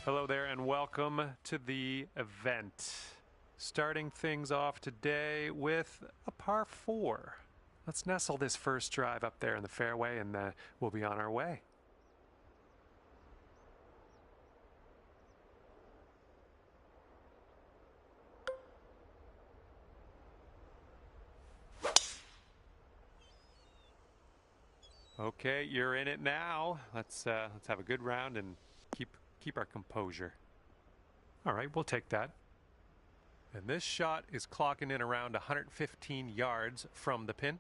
Hello there and welcome to the event. Starting things off today with a par 4. Let's nestle this first drive up there in the fairway and we'll be on our way. Okay, you're in it now. Let's have a good round and keep our composure. All right, we'll take that. And this shot is clocking in around 115 yards from the pin.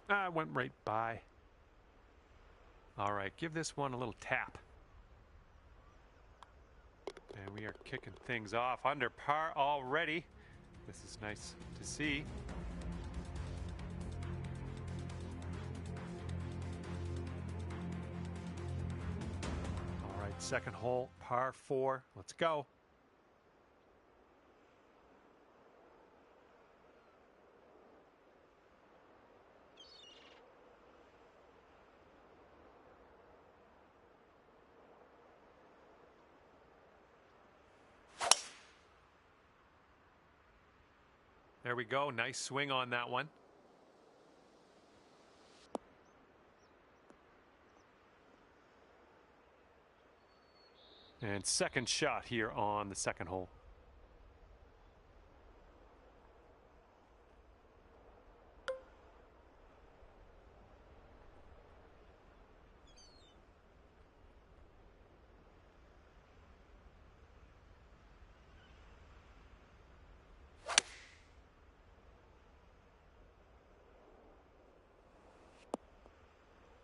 I went right by. All right, give this one a little tap. And we are kicking things off under par already. This is nice to see. All right, second hole, par 4. Let's go. There we go. Nice swing on that one. And second shot here on the second hole.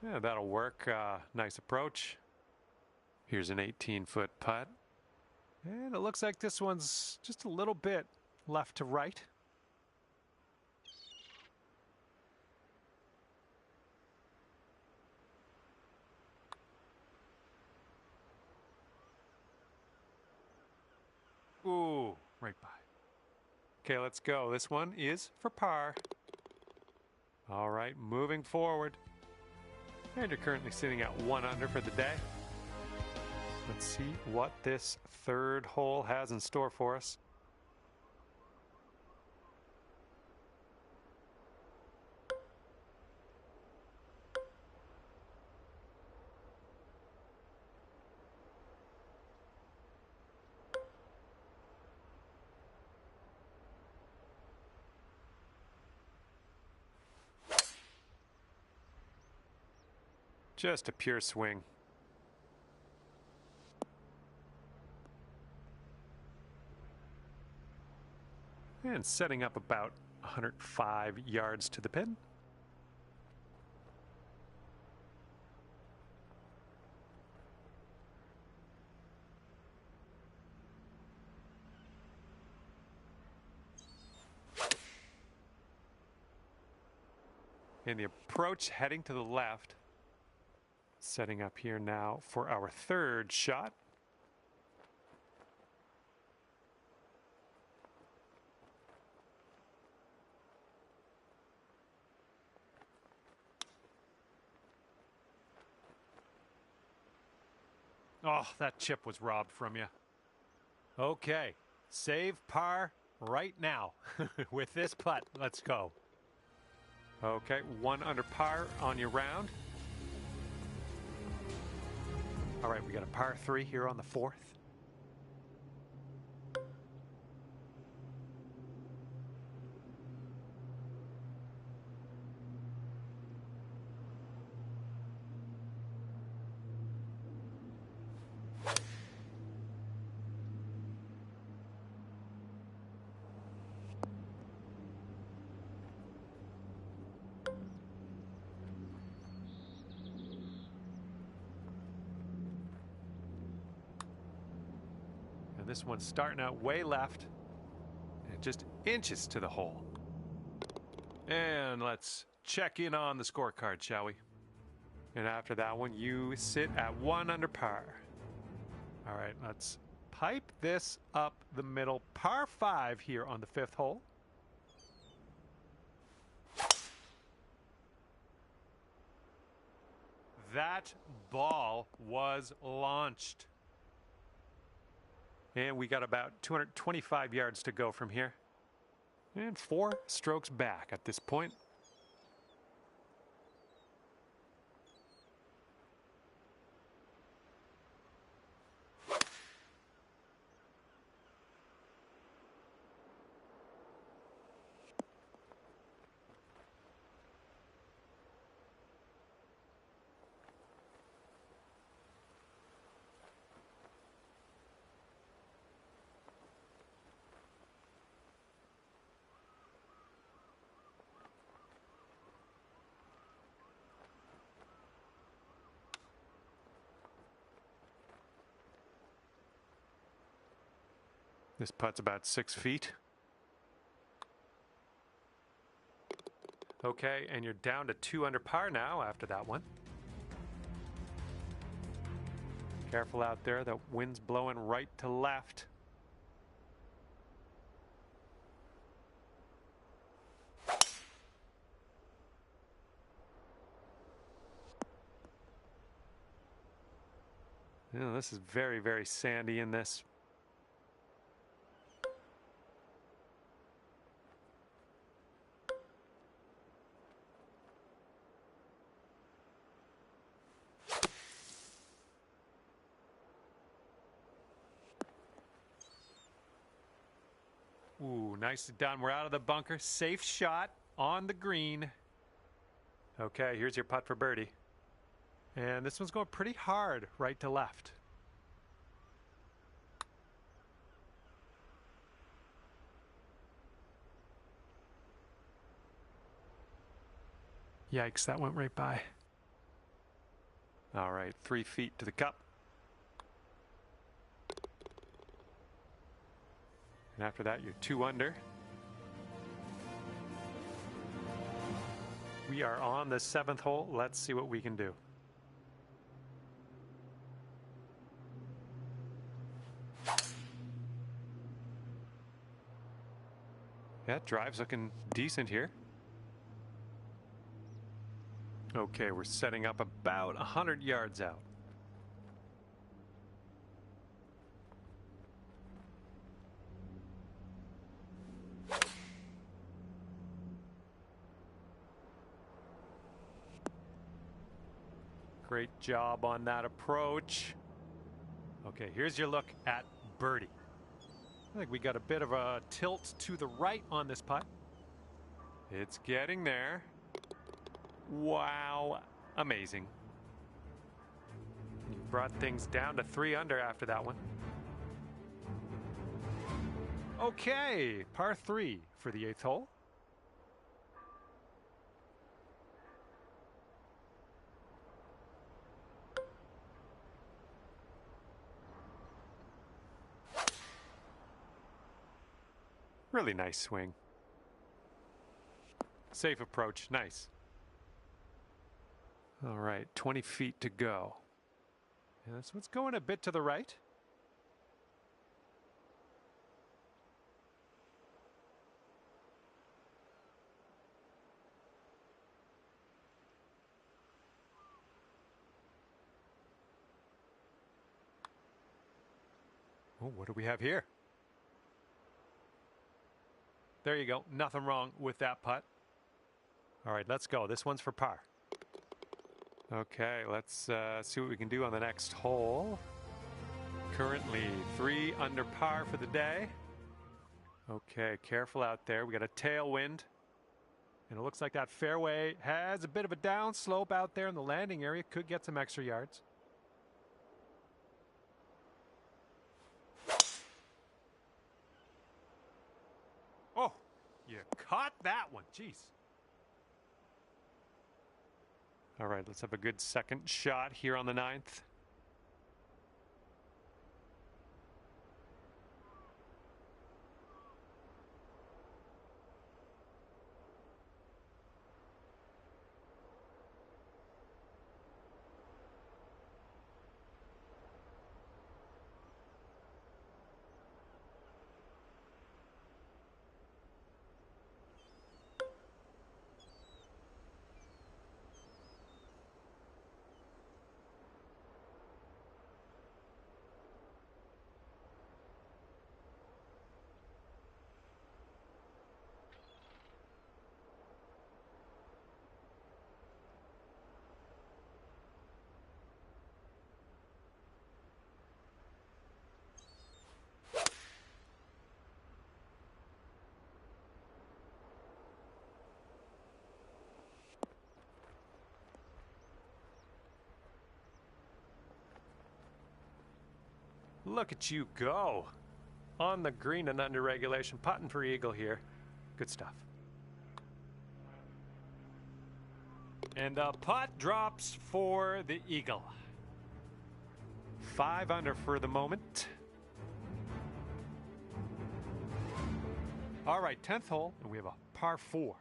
Yeah, that'll work. Nice approach. Here's an 18-foot putt. And it looks like this one's just a little bit left to right. Ooh, right by. Okay, let's go. This one is for par. All right, moving forward. And you're currently sitting at 1 under for the day. Let's see what this third hole has in store for us. Just a pure swing. And setting up about 105 yards to the pin. And the approach heading to the left. Setting up here now for our third shot. Oh, that chip was robbed from you. Okay, save par right now with this putt. Let's go. Okay, 1 under par on your round. All right, we got a par 3 here on the 4th. And this one's starting out way left and just inches to the hole. And let's check in on the scorecard, shall we? And after that one, you sit at 1 under par. All right, let's pipe this up the middle. Par 5 here on the 5th hole. That ball was launched. And we got about 225 yards to go from here. And 4 strokes back at this point. This putt's about 6 feet. Okay, and you're down to 2 under par now after that one. Careful out there, the wind's blowing right to left. You know, this is very, very sandy in this. Ooh, nicely done. We're out of the bunker. Safe shot on the green. Okay, here's your putt for birdie. And this one's going pretty hard right to left. Yikes, that went right by. All right, 3 feet to the cup. And after that, you're 2 under. We are on the 7th hole. Let's see what we can do. Yeah, drive's looking decent here. Okay, we're setting up about 100 yards out. Great job on that approach. Okay, here's your look at birdie. I think we got a bit of a tilt to the right on this putt. It's getting there. Wow, amazing. You brought things down to 3 under after that one. Okay, par 3 for the 8th hole. Really nice swing. Safe approach, nice. All right, 20 feet to go. Yeah, this one's going a bit to the right. Oh, what do we have here? There you go. Nothing wrong with that putt. All right, let's go. This one's for par. Okay, let's see what we can do on the next hole. Currently 3 under par for the day. Okay, careful out there. We got a tailwind. And it looks like that fairway has a bit of a downslope out there in the landing area. Could get some extra yards. Oh, you caught that one. Jeez. All right, let's have a good second shot here on the 9th. look at you go. On the green and under regulation, putting for eagle here. Good stuff. And the putt drops for the eagle. 5 under for the moment. All right, 10th hole, and we have a par 4.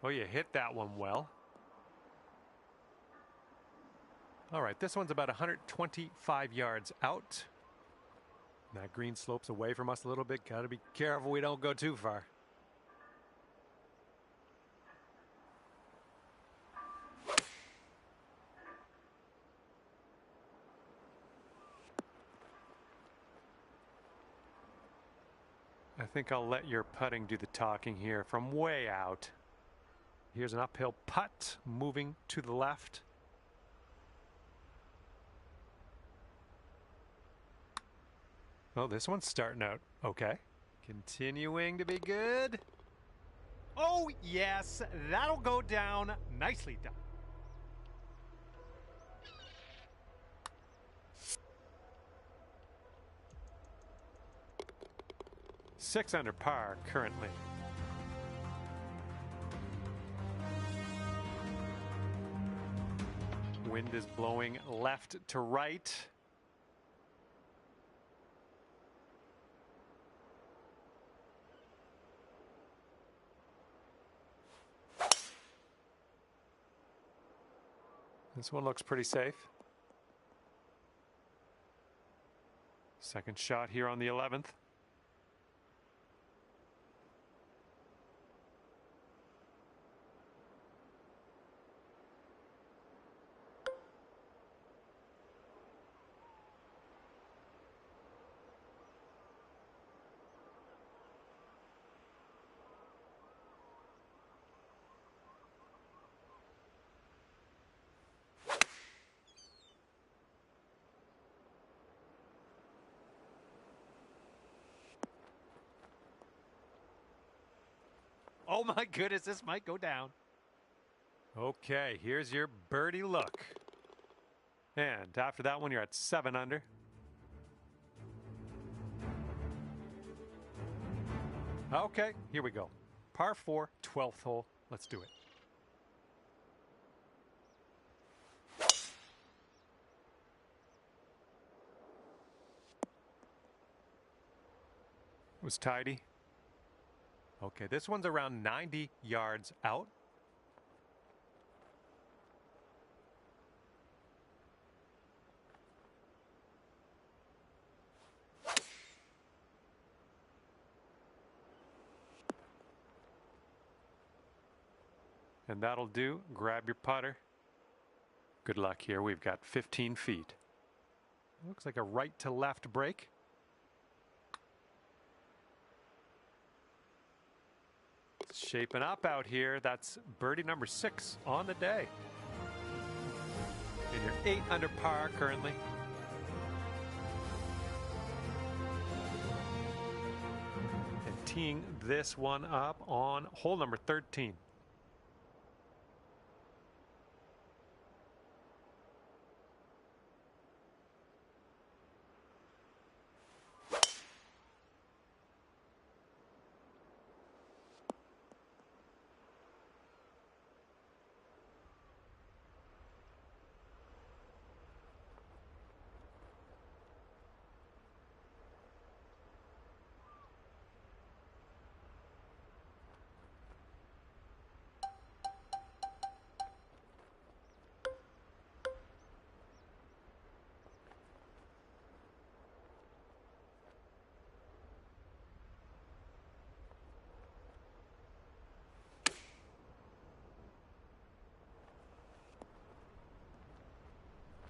Oh, you hit that one well. All right, this one's about 125 yards out. That green slopes away from us a little bit. Got to be careful we don't go too far. I think I'll let your putting do the talking here from way out. Here's an uphill putt moving to the left. Oh, this one's starting out okay. Continuing to be good. Oh, yes, that'll go down. Nicely done. Six under par currently. Wind is blowing left to right. This one looks pretty safe. Second shot here on the 11th. Oh my goodness, this might go down. Okay, here's your birdie look. And after that one, you're at 7 under. Okay, here we go. Par 4, 12th hole. Let's do it. It was tidy. Okay, this one's around 90 yards out. And that'll do. Grab your putter. Good luck here. We've got 15 feet. Looks like a right to left break. It's shaping up out here. That's birdie number 6 on the day. And you're 8 under par currently. And teeing this one up on hole number 13.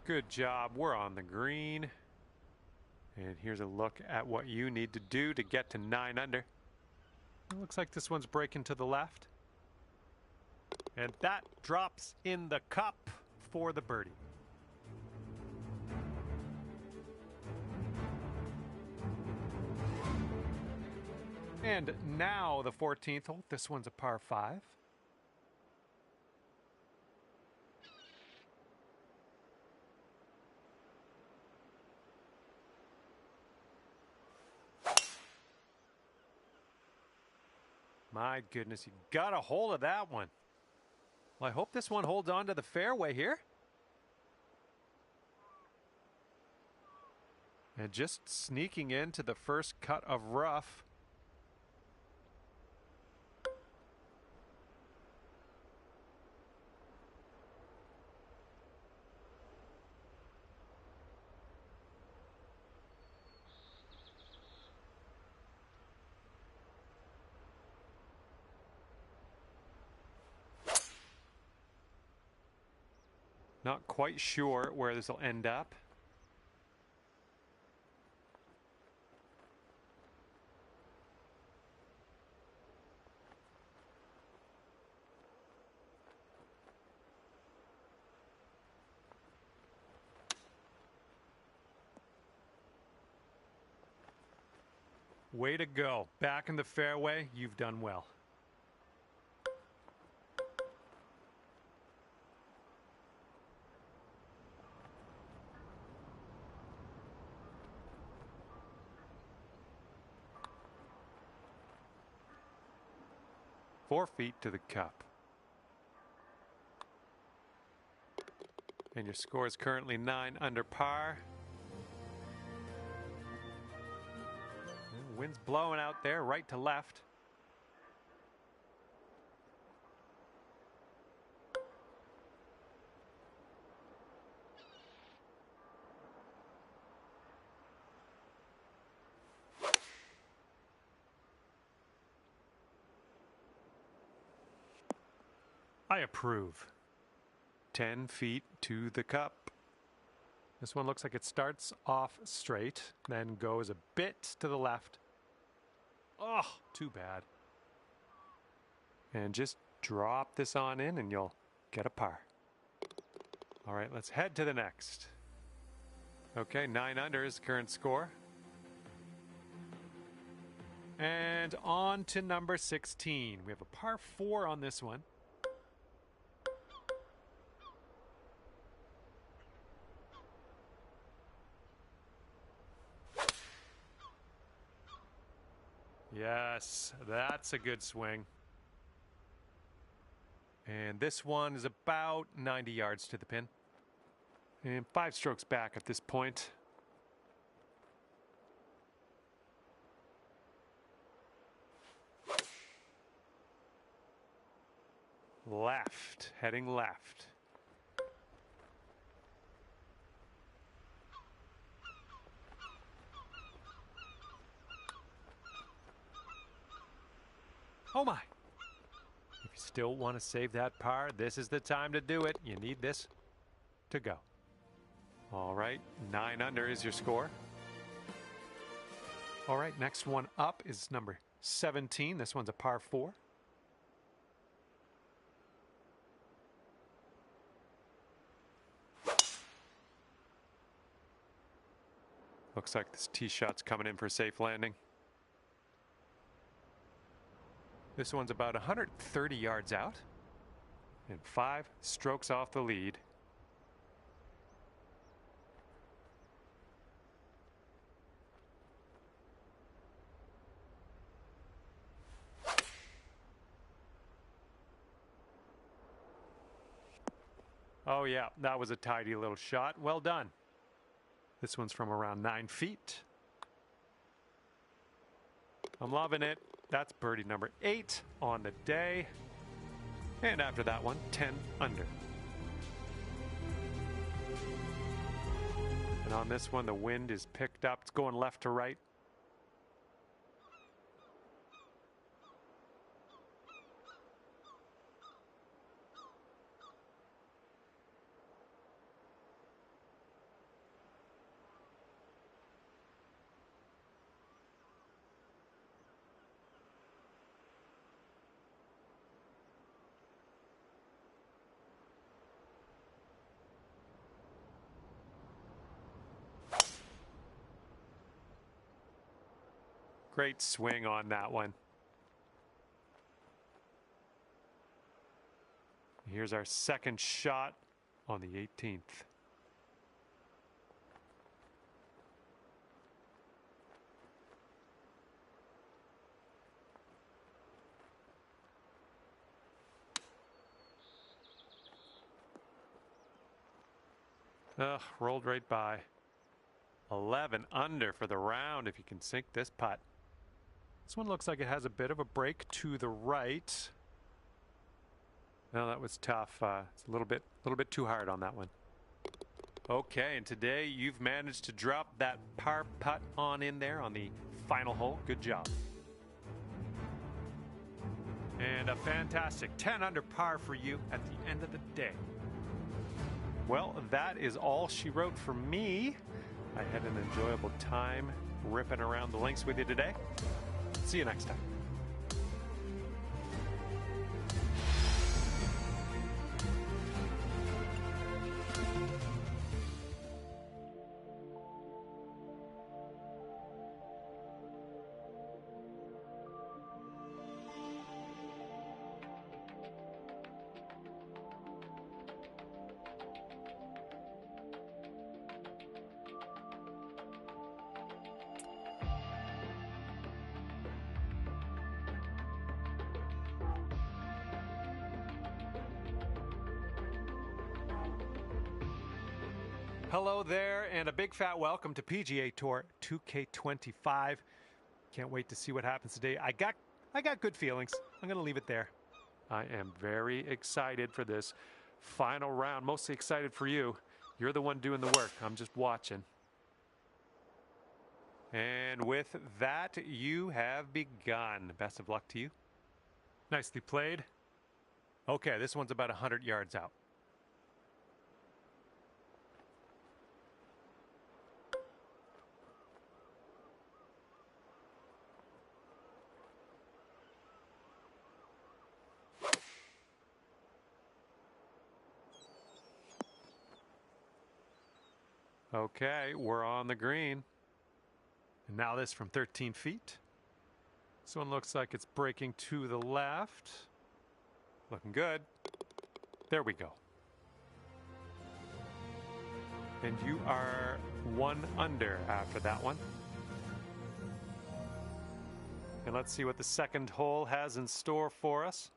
Good job. We're on the green. And here's a look at what you need to do to get to 9 under. It looks like this one's breaking to the left. And that drops in the cup for the birdie. And now the 14th hole. This one's a par 5. My goodness, you got a hold of that one. Well, I hope this one holds on to the fairway here. And just sneaking into the first cut of rough. Not quite sure where this will end up. Way to go. Back in the fairway. You've done well. Four feet to the cup. And your score is currently 9 under par. Wind's blowing out there, right to left. I approve. 10 feet to the cup. This one looks like it starts off straight, then goes a bit to the left. Oh, too bad. And just drop this on in and you'll get a par. All right, let's head to the next. Okay, 9 under is the current score. And on to number 16. We have a par 4 on this one. Yes, that's a good swing. And this one is about 90 yards to the pin. And 5 strokes back at this point. Left, heading left. Oh my. If you still want to save that par, this is the time to do it. You need this to go. All right, 9 under is your score. All right, next one up is number 17. This one's a par 4. Looks like this tee shot's coming in for a safe landing. This one's about 130 yards out and 5 strokes off the lead. Oh yeah, that was a tidy little shot. Well done. This one's from around 9 feet. I'm loving it. That's birdie number 8 on the day. And after that one, 10 under. And on this one, the wind is picked up. It's going left to right. Great swing on that one. Here's our second shot on the 18th. Ugh, rolled right by. 11 under for the round if you can sink this putt. This one looks like it has a bit of a break to the right. No, that was tough. It's a little bit too hard on that one. Okay, and today you've managed to drop that par putt on in there on the final hole. Good job. And a fantastic 10 under par for you at the end of the day. Well, that is all she wrote for me. I had an enjoyable time ripping around the links with you today. See you next time. Hello there, and a big fat welcome to PGA Tour 2K25. Can't wait to see what happens today. I got good feelings. I'm going to leave it there. I am very excited for this final round. Mostly excited for you. You're the one doing the work. I'm just watching. And with that, you have begun. Best of luck to you. Nicely played. Okay, this one's about 100 yards out. Okay, we're on the green. And now this from 13 feet. This one looks like it's breaking to the left. Looking good. There we go. And you are 1 under after that one. And let's see what the second hole has in store for us.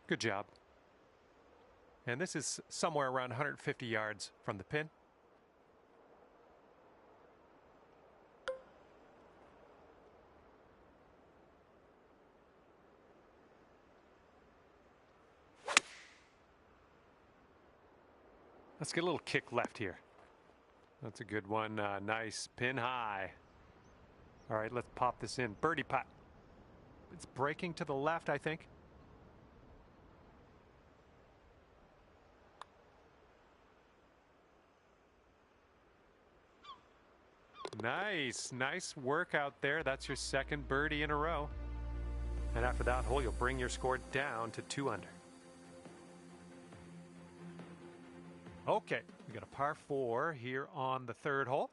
Good job. And this is somewhere around 150 yards from the pin. Let's get a little kick left here. That's a good one. Nice pin high. All right, let's pop this in. Birdie putt. It's breaking to the left, I think. Nice work out there. That's your second birdie in a row. And after that hole, you'll bring your score down to 2 under. Okay, we got a par 4 here on the third hole.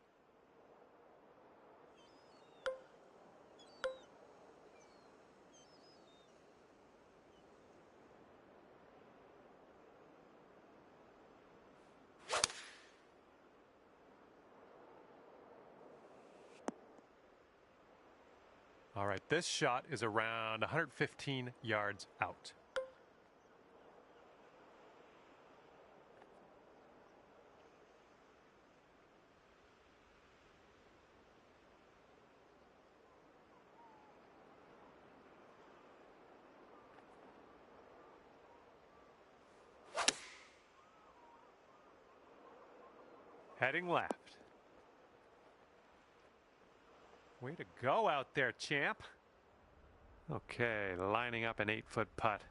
All right, this shot is around 115 yards out. Heading left. Way to go out there, champ. Okay, lining up an 8-foot putt.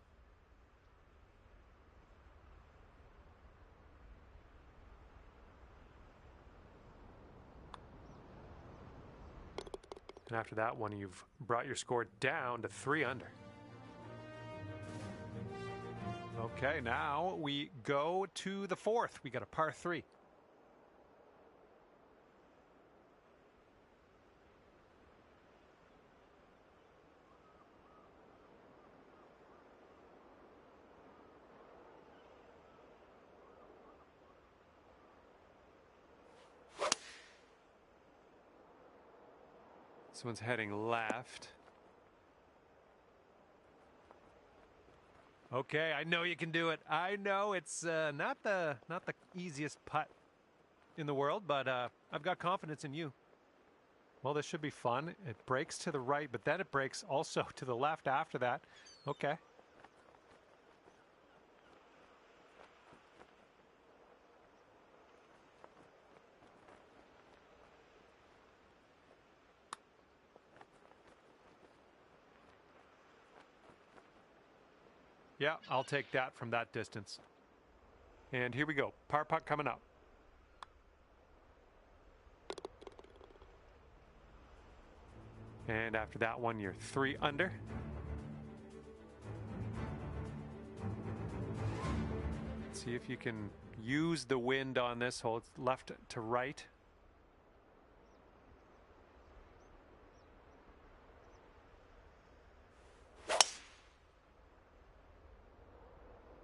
And after that one, you've brought your score down to 3 under. Okay, now we go to the fourth. We got a par 3. This one's heading left. Okay, I know you can do it. I know it's not the easiest putt in the world, but I've got confidence in you. Well, this should be fun. It breaks to the right, but then it breaks also to the left after that. Okay. Yeah, I'll take that from that distance. And here we go. Par putt coming up. And after that one, you're 3 under. Let's see if you can use the wind on this hole. It's left to right.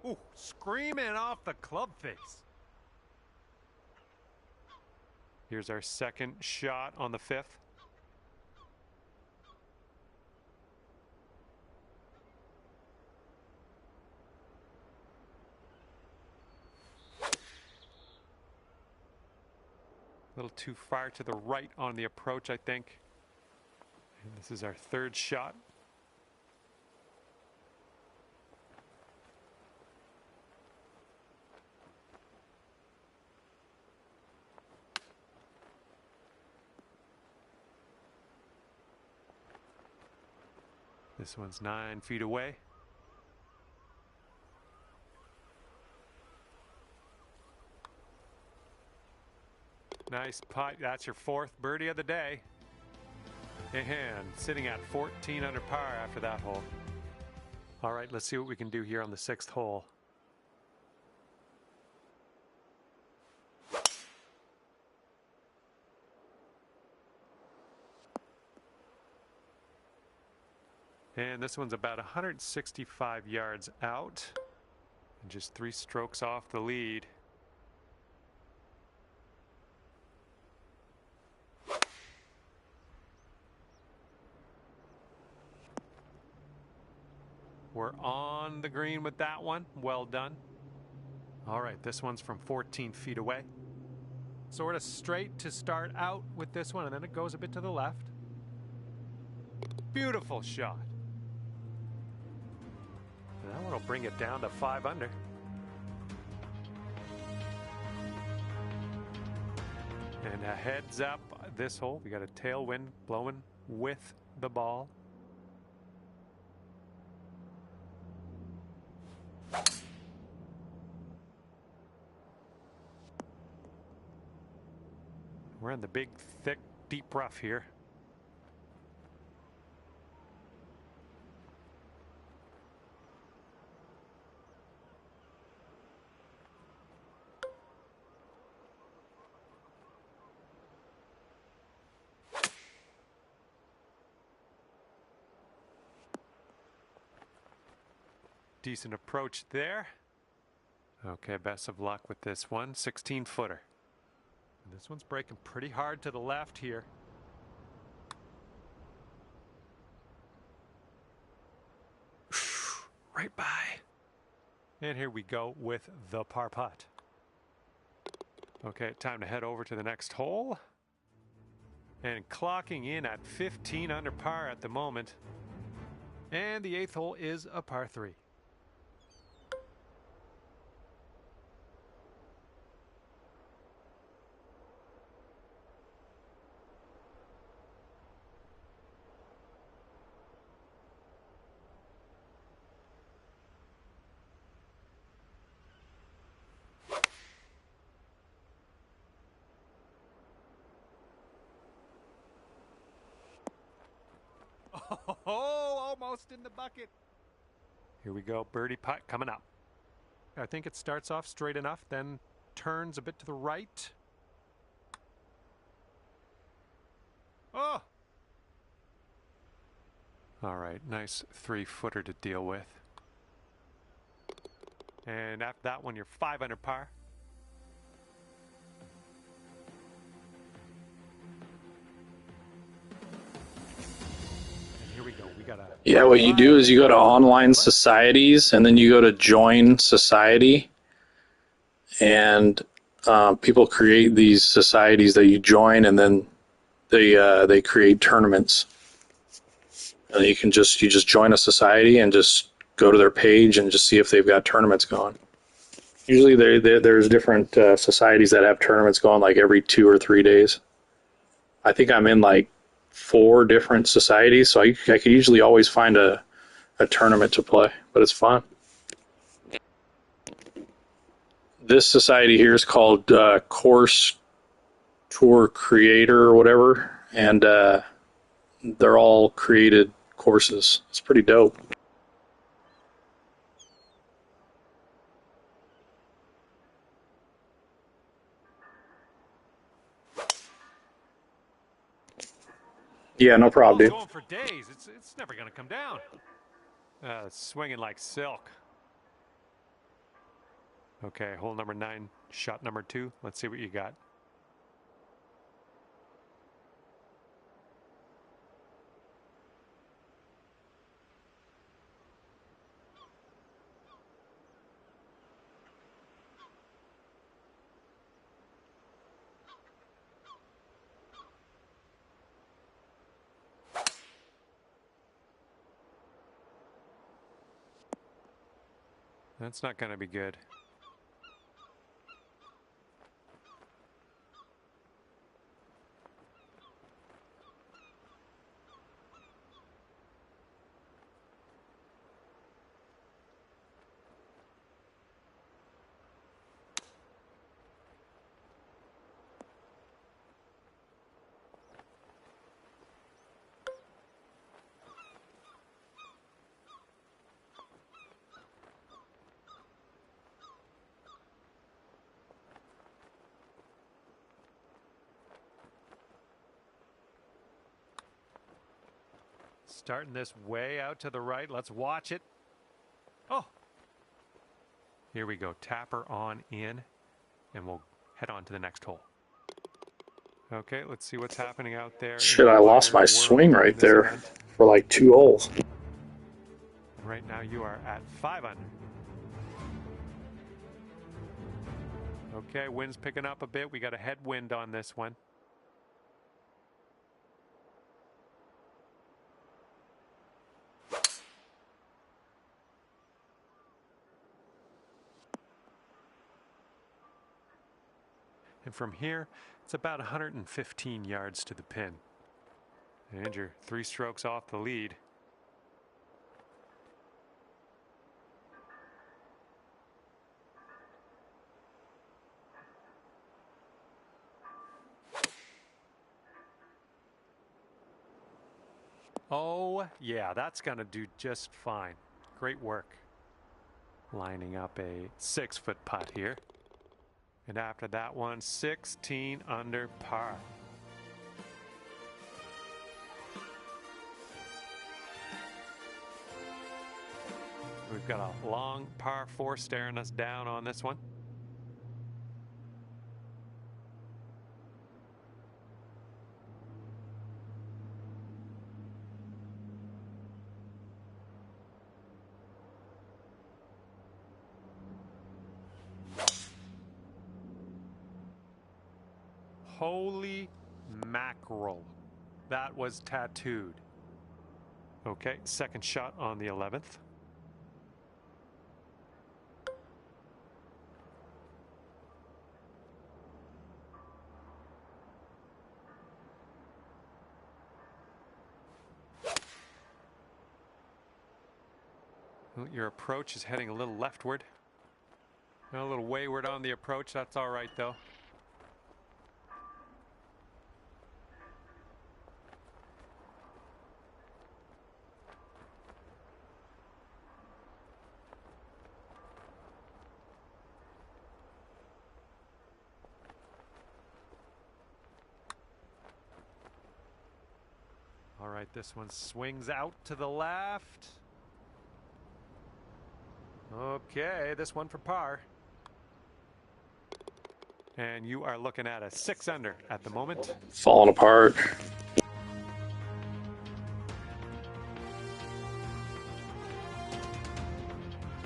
Ooh, screaming off the club face. Here's our second shot on the 5th. A little too far to the right on the approach, I think. And this is our 3rd shot. This one's 9 feet away. Nice putt. That's your 4th birdie of the day. And sitting at 14 under par after that hole. All right, let's see what we can do here on the 6th hole. And this one's about 165 yards out. And just 3 strokes off the lead. We're on the green with that one. Well done. All right, this one's from 14 feet away. Sort of straight to start out with this one, and then it goes a bit to the left. Beautiful shot. And that one will bring it down to 5 under. And a heads up this hole. We got a tailwind blowing with the ball. We're in the big, thick, deep rough here. Decent approach there. Okay, best of luck with this one. 16-footer. This one's breaking pretty hard to the left here. Right by. And here we go with the par putt. Okay, time to head over to the next hole. And clocking in at 15 under par at the moment. And the 8th hole is a par 3. Oh, almost in the bucket. Here we go, birdie putt coming up. I think it starts off straight enough, then turns a bit to the right. Oh! All right, nice 3-footer to deal with. And after that one, you're 5 under par. And here we go. We got a Yeah, what you do is you go to online societies, and then you go to join society, and people create these societies that you join, and then they create tournaments. And you just join a society and just go to their page and just see if they've got tournaments going. Usually there's different societies that have tournaments going like every 2 or 3 days. I think I'm in like 4 different societies, so I could usually always find a tournament to play, but it's fun. This society here is called Course Tour Creator or whatever, and they're all created courses. It's pretty dope. Yeah, no problem, dude. Going for days. It's never going to come down. Swinging like silk. Okay, hole number 9, shot number 2. Let's see what you got. That's not going to be good. Starting this way out to the right. Let's watch it. Oh! Here we go. Tapper on in, and we'll head on to the next hole. Okay, let's see what's happening out there. Shit, I lost my swing right there for like 2 holes. Right now you are at 5 under. Okay, wind's picking up a bit. We got a headwind on this one. And from here, it's about 115 yards to the pin. And you're 3 strokes off the lead. Oh, yeah, that's going to do just fine. Great work. Lining up a 6-foot putt here. And after that one, 16 under par. We've got a long par 4 staring us down on this one. Holy mackerel. That was tattooed. Okay, second shot on the 11th. Well, your approach is heading a little leftward. A little wayward on the approach. That's all right, though. right, this one swings out to the left. Okay, this one for par. And you are looking at a 6 under at the moment. Falling apart.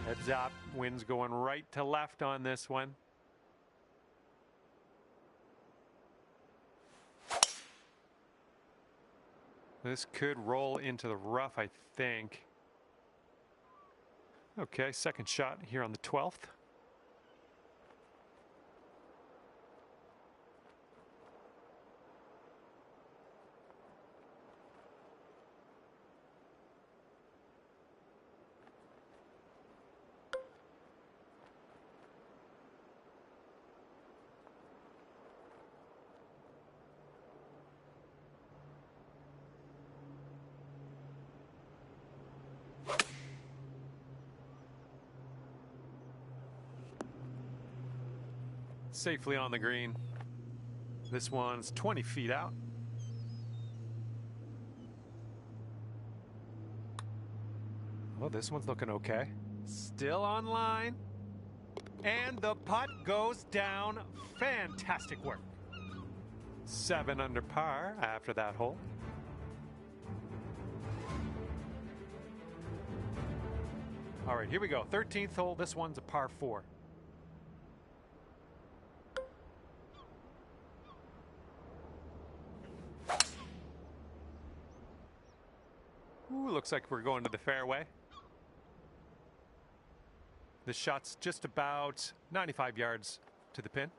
Heads up, wind's going right to left on this one. This could roll into the rough, I think. Okay, second shot here on the 12th. Safely on the green. This one's 20 feet out. Oh, this one's looking okay. Still on line. And the putt goes down. Fantastic work. 7 under par after that hole. All right, here we go. 13th hole. This one's a par 4. Ooh, looks like we're going to the fairway. The shot's just about 95 yards to the pin.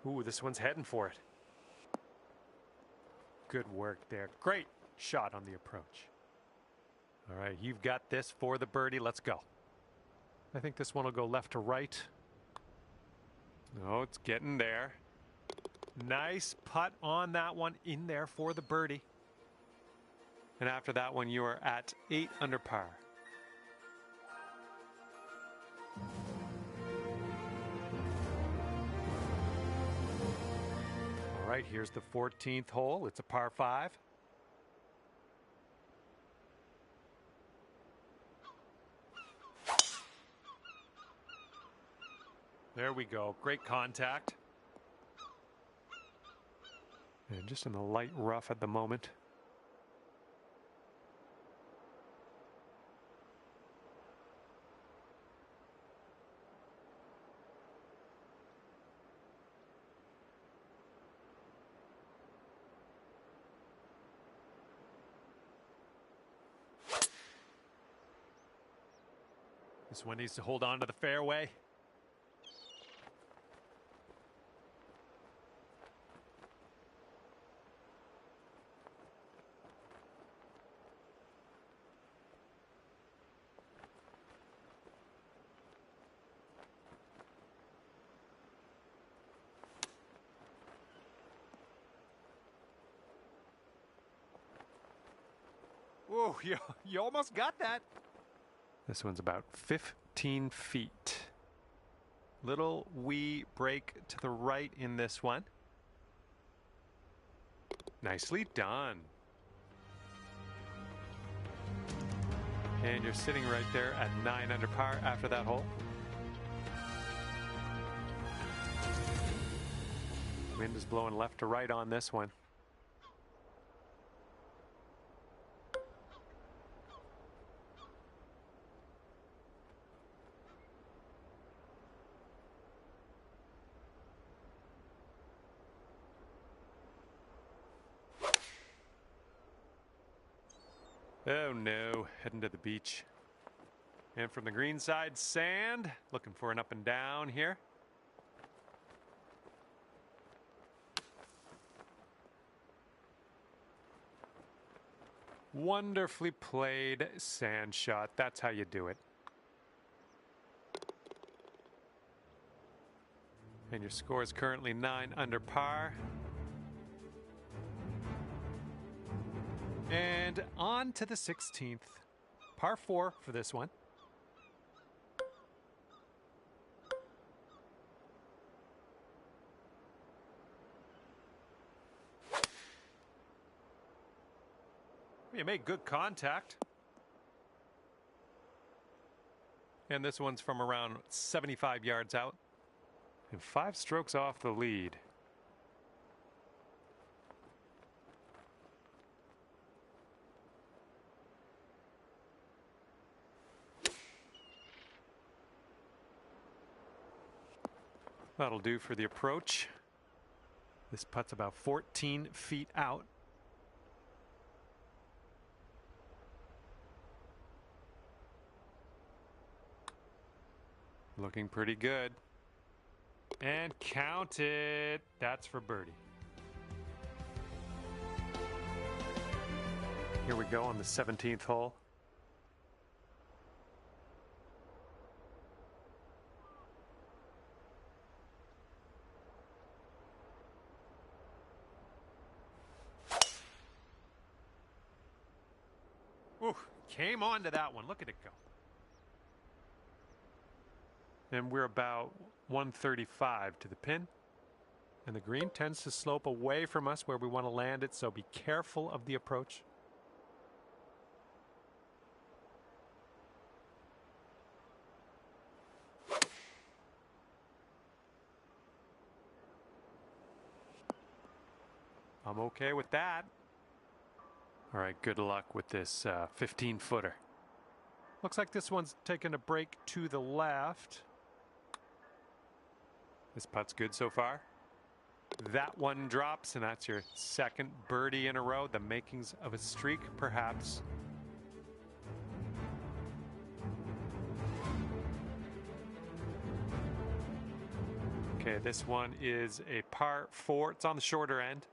Ooh, this one's heading for it. Good work there. Great shot on the approach. All right, you've got this for the birdie. Let's go. I think this one will go left to right. Oh, it's getting there. Nice putt on that one, in there for the birdie. And after that one, you are at 8 under par. All right, here's the 14th hole. It's a par 5. There we go. Great contact. And just in the light rough at the moment. This one needs to hold on to the fairway. Whoa, you almost got that. This one's about 15 feet. Little wee break to the right in this one. Nicely done. And you're sitting right there at 9 under par after that hole. Wind is blowing left to right on this one. Oh no, heading to the beach. And from the green side, sand. Looking for an up and down here. Wonderfully played sand shot. That's how you do it. And your score is currently 9 under par. And on to the 16th Par 4 for this one. You made good contact. And this one's from around 75 yards out. And 5 strokes off the lead. That'll do for the approach. This putt's about 14 feet out. Looking pretty good. And count it. That's for birdie. Here we go on the 17th hole. Ooh, came on to that one. Look at it go. And we're about 135 to the pin. And the green tends to slope away from us where we want to land it, so be careful of the approach. I'm okay with that. All right, good luck with this 15-footer. Looks like this one's taking a break to the left. This putt's good so far. That one drops, and that's your second birdie in a row. The makings of a streak, perhaps. Okay, this one is a par 4. It's on the shorter end.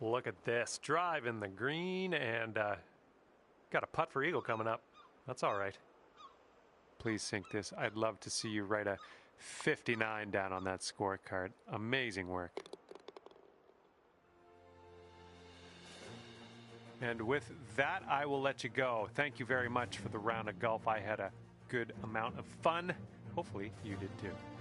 Look at this. Drive in the green, and got a putt for eagle coming up. That's all right. Please sink this. I'd love to see you write a 59 down on that scorecard. Amazing work. And with that, I will let you go. Thank you very much for the round of golf. I had a good amount of fun. Hopefully you did too.